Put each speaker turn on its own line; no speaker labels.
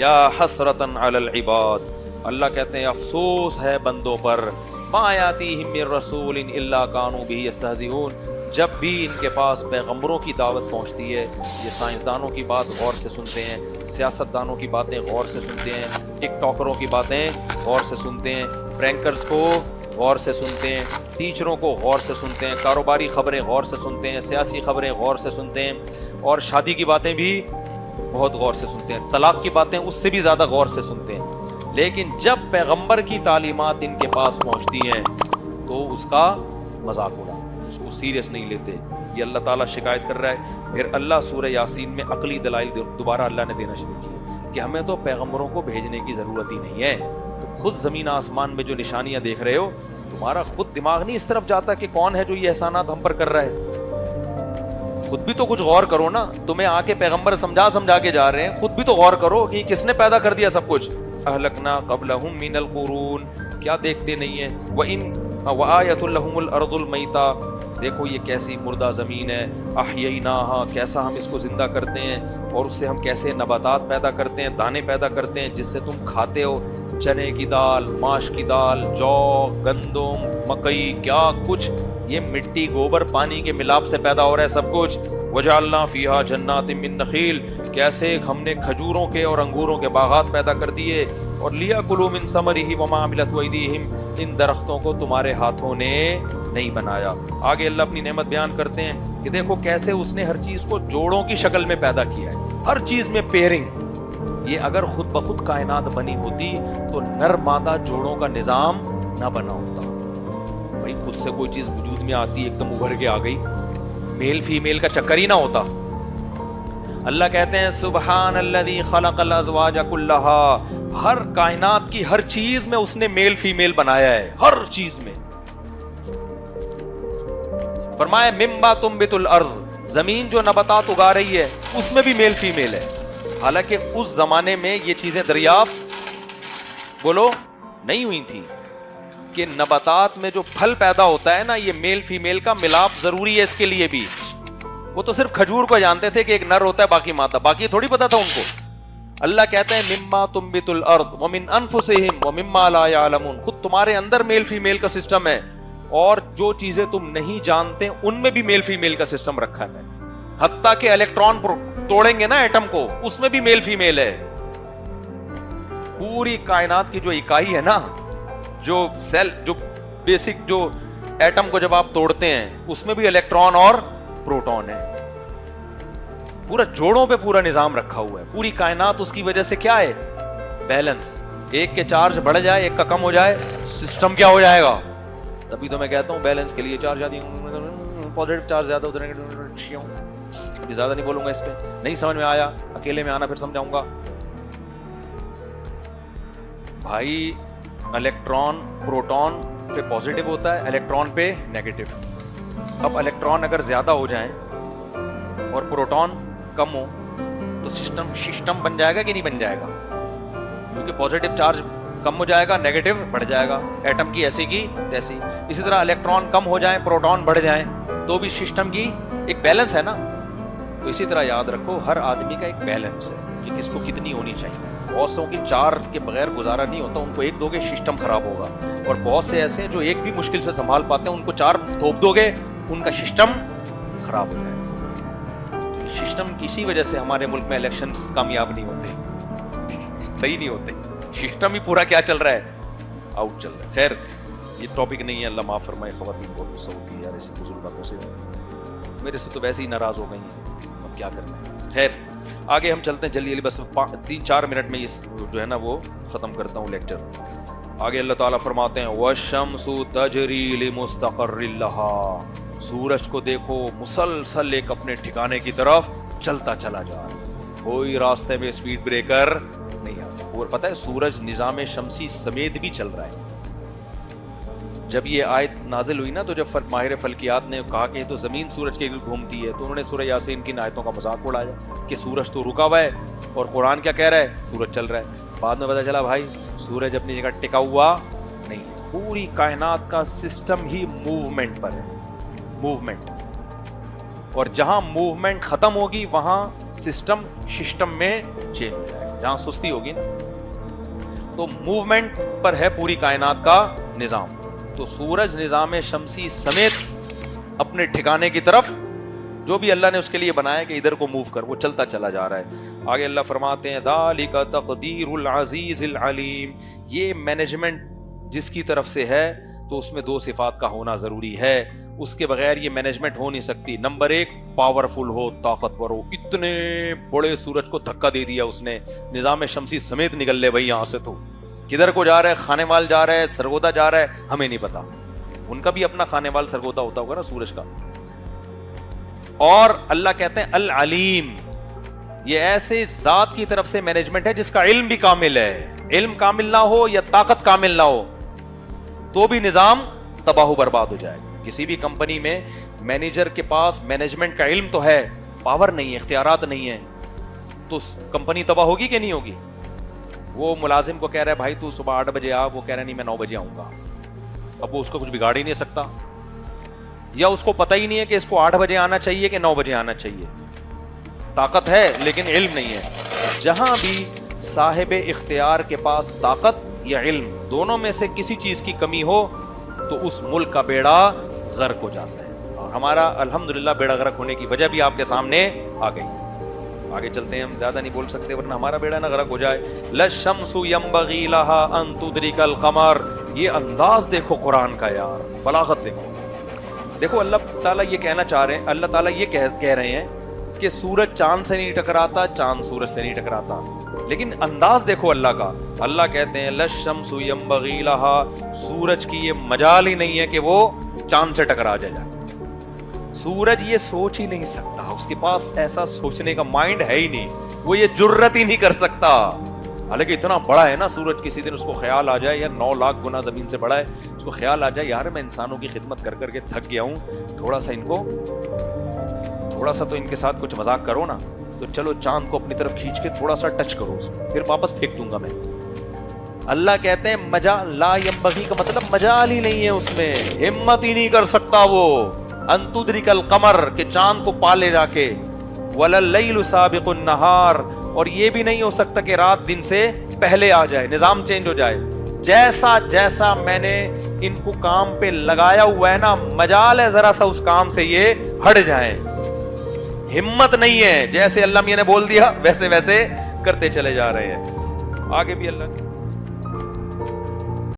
یا حسرتن علی العباد، اللہ کہتے ہیں افسوس ہے بندوں پر، ما یاتیہم من رسول الا کانوا بہ یستہزئون، جب بھی ان کے پاس پیغمبروں کی دعوت پہنچتی ہے یہ سائنسدانوں کی بات غور سے سنتے ہیں، سیاستدانوں کی باتیں غور سے سنتے ہیں، ٹک ٹاکروں کی باتیں غور سے سنتے ہیں، پرینکرز کو غور سے سنتے ہیں، ٹیچروں کو غور سے سنتے ہیں، کاروباری خبریں غور سے سنتے ہیں، سیاسی خبریں غور سے سنتے ہیں، اور شادی کی باتیں بھی بہت غور سے سنتے ہیں، طلاق کی باتیں اس سے بھی زیادہ غور سے سنتے ہیں۔ لیکن جب پیغمبر کی تعلیمات ان کے پاس پہنچتی ہیں تو اس کا مذاق اڑا، اس کو سیریس نہیں لیتے۔ یہ اللہ تعالیٰ شکایت کر رہا ہے۔ پھر اللہ سورہ یاسین میں عقلی دلائل دوبارہ اللہ نے دینا شروع کیے کہ ہمیں تو پیغمبروں کو بھیجنے کی ضرورت ہی نہیں ہے، تو خود زمین آسمان میں جو نشانیاں دیکھ رہے ہو، تمہارا خود دماغ نہیں اس طرف جاتا کہ کون ہے جو یہ احسانات ہم پر کر رہا ہے؟ خود بھی تو کچھ غور کرو نا، تمہیں آ کے پیغمبر سمجھا کے جا رہے ہیں، خود بھی تو غور کرو کہ کس نے پیدا کر دیا سب کچھ۔ اہلکنا قبلہم من القرون، کیا دیکھتے نہیں ہیں؟ وآیۃ لہم الارض المیتہ، دیکھو یہ کیسی مردہ زمین ہے، احییناہا، کیسا ہم اس کو زندہ کرتے ہیں، اور اس سے ہم کیسے نباتات پیدا کرتے ہیں، دانے پیدا کرتے ہیں جس سے تم کھاتے ہو، چنے کی دال، ماش کی دال، جو، گندم، مکئی، کیا کچھ یہ مٹی، گوبر، پانی کے ملاپ سے پیدا ہو رہا ہے سب کچھ۔ وجعلنا فیہا جنات من نخیل، کیسے ہم نے کھجوروں کے اور انگوروں کے باغات پیدا کر دیے، اور لیاکلوا من ثمرہ وما عملت ایدیہم، ان درختوں کو تمہارے ہاتھوں نے نہیں بنایا۔ آگے اللہ اپنی نعمت بیان کرتے ہیں کہ دیکھو کیسے اس نے ہر چیز کو جوڑوں کی شکل میں پیدا کیا ہے، ہر چیز میں پیئرنگ۔ یہ اگر خود بخود کائنات بنی ہوتی تو نر مادہ جوڑوں کا نظام نہ بنا ہوتا۔ بھائی خود سے کوئی چیز وجود میں آتی ایک دم ابھر کے آ گئی، میل فیمیل کا چکر ہی نہ ہوتا۔ اللہ کہتے ہیں سبحان الذی خلق الازواج کلھا، ہر کائنات کی ہر چیز میں اس نے میل فیمیل بنایا ہے، ہر چیز میں۔ فرمایا مما تنبت الارض، زمین جو نباتات اگا رہی ہے اس میں بھی میل فیمیل ہے، حالانکہ اس زمانے میں یہ چیزیں دریافت بولو نہیں ہوئی تھی کہ نباتات میں جو پھل پیدا ہوتا ہے نا، یہ میل فیمیل کا ملاپ ضروری ہے اس کے لیے بھی۔ وہ تو صرف کھجور کو جانتے تھے کہ ایک نر ہوتا ہے باقی مادہ، باقی تھوڑی پتا تھا ان کو۔ اللہ کہتے ہیں مما تنبت الارض ومن انفسہم ومما لا یعلمون، خود تمہارے اندر میل فیمیل کا سسٹم ہے، اور جو چیزیں تم نہیں جانتے ان میں بھی میل فیمیل کا سسٹم رکھا ہے، حتیٰ کہ الیکٹران توڑیں گے نا ایٹم کو، اس میں بھی میل فیمیل ہے۔ پوری کائنات کی جو اکائی ہے نا، جو سیل، جو بیسک جو ایٹم کو جب آپ توڑتے ہیں اس میں بھی الیکٹران اور پروٹون ہے، پورا جوڑوں پہ پورا نظام رکھا ہوا ہے۔ پوری کائنات اس کی وجہ سے کیا ہے؟ بیلنس۔ ایک کے چارج بڑھ جائے ایک کا کم ہو جائے، سسٹم کیا ہو جائے گا؟ تبھی تو میں کہتا ہوں بیلنس کے لیے چارج آتی ہے، پازیٹیو چارج زیادہ ہوتے ہیں، ابھی زیادہ نہیں بولوں گا اس پہ، نہیں سمجھ میں آیا اکیلے میں آنا پھر سمجھاؤں گا۔ بھائی الیکٹران پروٹون پہ پازیٹیو ہوتا ہے، الیکٹران پہ نیگیٹو۔ اب الیکٹران اگر زیادہ ہو جائیں اور پروٹون کم ہو تو سسٹم بن جائے گا کہ نہیں بن جائے گا؟ کیونکہ پازیٹیو چارج کم ہو جائے گا، نیگیٹو بڑھ جائے گا، ایٹم کی ایسی کی تیسی۔ اسی طرح الیکٹران کم ہو جائیں پروٹون بڑھ جائیں تو بھی سسٹم کی ایک بیلنس ہے نا۔ تو اسی طرح یاد رکھو ہر آدمی کا ایک بیلنس ہے کہ کس کو کتنی ہونی چاہیے۔ بہت سو کی 4 کے بغیر گزارا نہیں ہوتا، ان کو 1 دو گے سسٹم خراب ہوگا، اور بہت سے ایسے ہیں جو 1 بھی مشکل سے سنبھال پاتے ہیں، ان کو 4 تھوپ دو گے ان کا سسٹم خراب ہو جائے گا۔ سسٹم کسی وجہ سے ہمارے ملک میں الیکشنز کامیاب نہیں ہوتے، صحیح نہیں ہوتے، سسٹم ہی پورا کیا چل رہا ہے؟ آؤٹ چل رہا ہے۔ خیر یہ ٹاپک نہیں ہے، اللہ معاف فرمائے، خواتین بہت غصہ ہوتی ہے یار ایسی فضول باتوں سے، میرے سے تو ویسے ہی ناراض ہو گئی ہیں، اب کیا کرنا ہے۔ خیر آگے ہم چلتے ہیں جلدی، بس 3-4 منٹ میں یہ جو ہے نا وہ ختم کرتا ہوں لیکچر۔ آگے اللہ تعالیٰ فرماتے ہیں وَالشَّمْسُ تَجْرِي لِمُسْتَقَرٍّ لَهَا، سورج کو دیکھو مسلسل ایک اپنے ٹھکانے کی طرف چلتا چلا جا رہا ہے، کوئی راستے میں اسپیڈ بریکر نہیں آتا۔ اور پتہ ہے سورج نظام شمسی سمیت بھی چل رہا ہے۔ جب یہ آیت نازل ہوئی نا تو جب ماہر فلکیات نے کہا کہ یہ تو زمین سورج کے گرد گھومتی ہے، تو انہوں نے سورہ یاسین کی آیتوں کا مذاق اڑایا کہ سورج تو رکا ہوا ہے، اور قرآن کیا کہہ رہا ہے؟ سورج چل رہا ہے۔ بعد میں پتہ چلا بھائی سورج اپنی جگہ ٹکا ہوا نہیں ہے، پوری کائنات کا سسٹم ہی موومنٹ پر ہے، موومنٹ، اور جہاں موومنٹ ختم ہوگی وہاں سسٹم میں چینج ہو جائے گا۔ جہاں سستی ہوگی نا. تو موومنٹ پر ہے پوری کائنات کا نظام. تو سورج نظام شمسی سمیت اپنے ٹھکانے کی طرف جو بھی اللہ نے اس کے لیے بنایا کہ ادھر کو موو کر، وہ چلتا چلا جا رہا ہے. آگے اللہ فرماتے ہیں ذالک تقدیر العزیز العلیم. یہ مینجمنٹ جس کی طرف سے ہے تو اس میں دو صفات کا ہونا ضروری ہے، اس کے بغیر یہ مینجمنٹ ہو نہیں سکتی. نمبر ایک، پاورفل ہو، طاقتور ہو. اتنے بڑے سورج کو دھکا دے دیا اس نے، نظام شمسی سمیت نکل لے بھائی یہاں سے. تو کدھر کو جا رہا ہے؟ خانے وال جا رہا ہے، سرگودا جا رہا ہے، ہمیں نہیں پتا. ان کا بھی اپنا خانے وال سرگودا ہوتا ہوگا نا سورج کا. اور اللہ کہتے ہیں العلیم، یہ ایسے ذات کی طرف سے مینجمنٹ ہے جس کا علم بھی کامل ہے. علم کامل نہ ہو یا طاقت کامل نہ ہو تو بھی نظام تباہ و برباد ہو جائے. کسی بھی کمپنی میں مینیجر کے پاس مینجمنٹ کا علم تو ہے، پاور نہیں ہے، اختیارات نہیں ہے، تو کمپنی تباہ ہوگی کہ نہیں ہوگی؟ وہ ملازم کو کہہ رہا ہے بھائی تو صبح 8 بجے آ، وہ کہہ رہا ہے نہیں میں 9 بجے آؤں گا. اب وہ اس کو کچھ بگاڑ ہی نہیں سکتا، یا اس کو پتہ ہی نہیں ہے کہ اس کو 8 بجے آنا چاہیے کہ 9 بجے آنا چاہیے. طاقت ہے لیکن علم نہیں ہے. جہاں بھی صاحب اختیار کے پاس طاقت یا علم دونوں میں سے کسی چیز کی کمی ہو تو اس ملک کا بیڑا غرق ہو جاتا ہے. اور ہمارا الحمدللہ بیڑا غرق ہونے کی وجہ بھی آپ کے سامنے آ گئی. آگے چلتے ہیں، ہم زیادہ نہیں بول سکتے ورنہ ہمارا بیڑا نہ غرق ہو جائے. لَلشَّمْسُ يَنبَغِي لَهَا أَن تُدْرِكَ الْقَمَرَ. یہ انداز دیکھو قرآن کا یار، بلاغت دیکھو. دیکھو اللہ تعالیٰ یہ کہنا چاہ رہے ہیں، اللہ تعالیٰ یہ کہہ رہے ہیں کہ سورج چاند سے نہیں ٹکراتا، چاند سورج سے نہیں ٹکراتا، لیکن انداز دیکھو اللہ کا. اللہ کہتے ہیں لَلشَّمْسُ يَنبَغِي لَهَا، سورج کی یہ مجال ہی نہیں ہے کہ وہ چاند سے ٹکرا جائے. سورج یہ سوچ ہی نہیں سکتا، اس کے پاس ایسا سوچنے کا مائنڈ ہے ہی نہیں، وہ یہ جرت ہی نہیں کر سکتا. حالانکہ اتنا بڑا ہے نا سورج، کسی دن اس کو خیال آ جائے، یا 9 لاکھ گنا زمین سے بڑا ہے، اس کو خیال آ جائے یار میں انسانوں کی خدمت کر کر کے تھک گیا ہوں، تھوڑا سا تو ان کے ساتھ کچھ مذاق کرو نا، تو چلو چاند کو اپنی طرف کھینچ کے تھوڑا سا ٹچ کرو اس کو، پھر واپس پھینک دوں گا میں. اللہ کہتے ہیں مجال لا ینبغی کا مطلب مجال ہی نہیں ہے اس میں، ہمت ہی نہیں کر سکتا وہ ان تدرک القمر کہ چاند کو پالے جا کے، ولا اللیل سابق النہار، اور یہ بھی نہیں ہو سکتا کہ رات دن سے پہلے آ جائے، نظام چینج ہو جائے. جیسا جیسا میں نے ان کو کام پہ لگایا ہوا ہے نا، مجال ہے ذرا سا اس کام سے یہ ہٹ جائیں. ہمت نہیں ہے، جیسے اللہ میاں نے بول دیا ویسے ویسے کرتے چلے جا رہے ہیں. آگے بھی اللہ